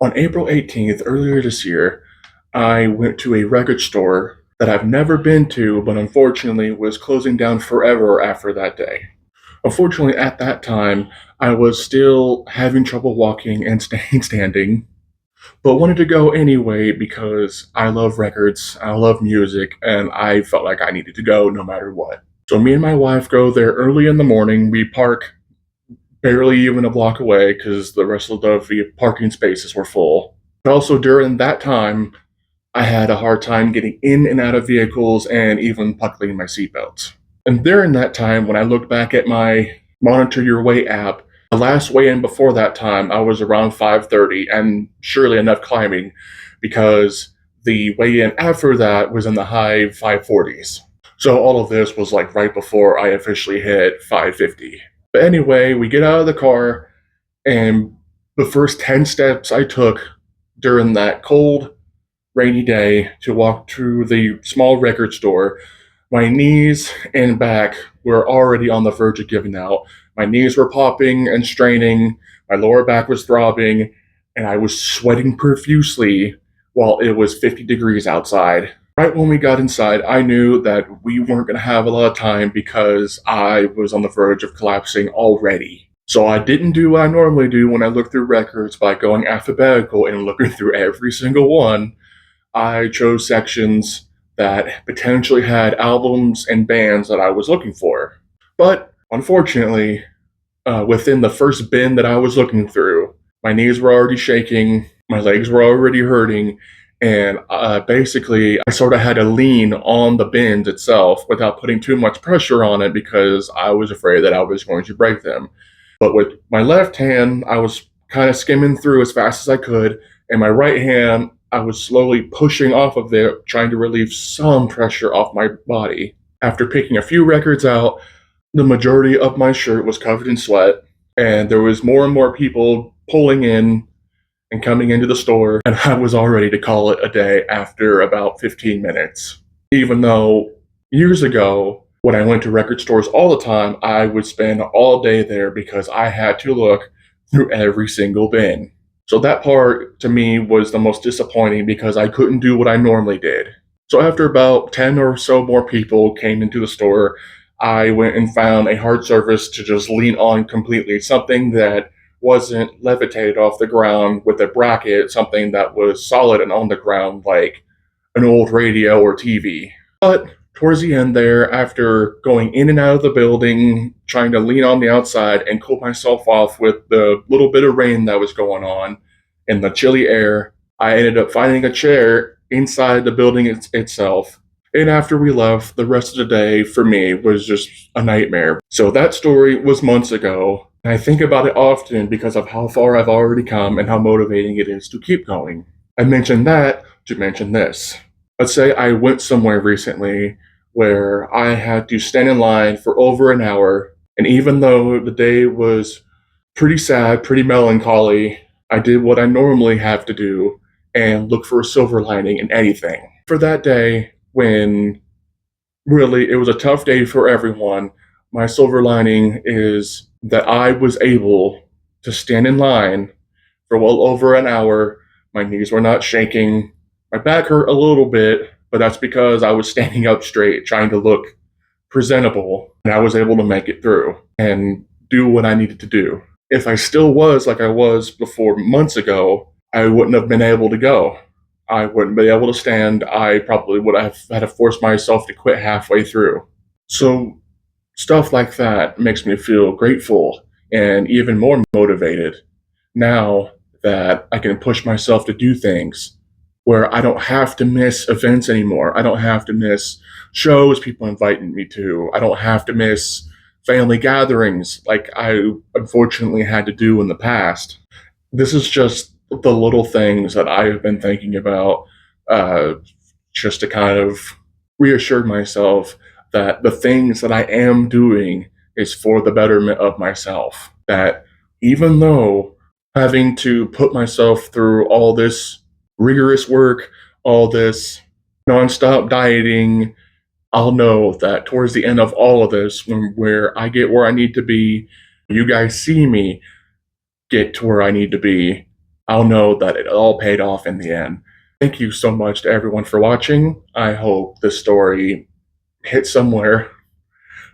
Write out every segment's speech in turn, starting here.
On April 18th, earlier this year, I went to a record store that I've never been to, but unfortunately was closing down forever after that day. Unfortunately, at that time, I was still having trouble walking and standing, but wanted to go anyway because I love records, I love music, and I felt like I needed to go no matter what. So me and my wife go there early in the morning. We park barely even a block away because the rest of the parking spaces were full. But also during that time, I had a hard time getting in and out of vehicles and even buckling my seatbelts. And during that time, when I looked back at my Monitor Your Weight app, the last weigh-in before that time, I was around 530 and surely enough climbing because the weigh-in after that was in the high 540s. So all of this was like right before I officially hit 550. But anyway, we get out of the car, and the first 10 steps I took during that cold, rainy day to walk to the small record store, my knees and back were already on the verge of giving out. My knees were popping and straining, my lower back was throbbing, and I was sweating profusely while it was 50 degrees outside. Right when we got inside, I knew that we weren't going to have a lot of time because I was on the verge of collapsing already. So I didn't do what I normally do when I look through records by going alphabetical and looking through every single one. I chose sections that potentially had albums and bands that I was looking for. But unfortunately, within the first bin that I was looking through, my knees were already shaking, my legs were already hurting, and basically I sort of had to lean on the bins itself without putting too much pressure on it because I was afraid that I was going to break them. But with my left hand, I was kind of skimming through as fast as I could, and my right hand, I was slowly pushing off of there, trying to relieve some pressure off my body. After picking a few records out, the majority of my shirt was covered in sweat, and there was more and more people pulling in and coming into the store, and I was all ready to call it a day after about 15 minutes. Even though years ago, when I went to record stores all the time, I would spend all day there because I had to look through every single bin. So that part to me was the most disappointing because I couldn't do what I normally did. So after about 10 or so more people came into the store, I went and found a hard surface to just lean on completely, something that wasn't levitated off the ground with a bracket, something that was solid and on the ground like an old radio or TV. But towards the end there, after going in and out of the building, trying to lean on the outside and cool myself off with the little bit of rain that was going on and the chilly air, I ended up finding a chair inside the building itself. And after we left, the rest of the day for me was just a nightmare. So that story was months ago, and I think about it often because of how far I've already come and how motivating it is to keep going. I mentioned that to mention this. Let's say I went somewhere recently where I had to stand in line for over an hour, and even though the day was pretty sad, pretty melancholy, I did what I normally have to do and look for a silver lining in anything. For that day, when really it was a tough day for everyone, my silver lining is that I was able to stand in line for well over an hour. My knees were not shaking. My back hurt a little bit, but that's because I was standing up straight, trying to look presentable, and I was able to make it through and do what I needed to do. If I still was like I was before months ago, I wouldn't have been able to go. I wouldn't be able to stand. I probably would have had to force myself to quit halfway through. So stuff like that makes me feel grateful and even more motivated now that I can push myself to do things where I don't have to miss events anymore. I don't have to miss shows people inviting me to. I don't have to miss family gatherings like I unfortunately had to do in the past. This is just the little things that I have been thinking about, uh, just to kind of reassure myself that the things that I am doing is for the betterment of myself. That even though having to put myself through all this rigorous work, all this nonstop dieting, I'll know that towards the end of all of this, where I get where I need to be, you guys see me get to where I need to be, I'll know that it all paid off in the end. Thank you so much to everyone for watching. I hope this story hit somewhere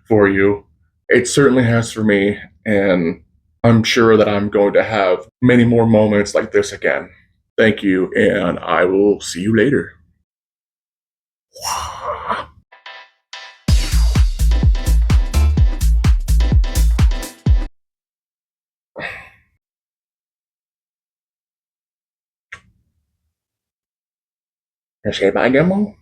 for you. It certainly has for me, and I'm sure that I'm going to have many more moments like this again. Thank you, and I will see you later. Can I say bye, Gummo?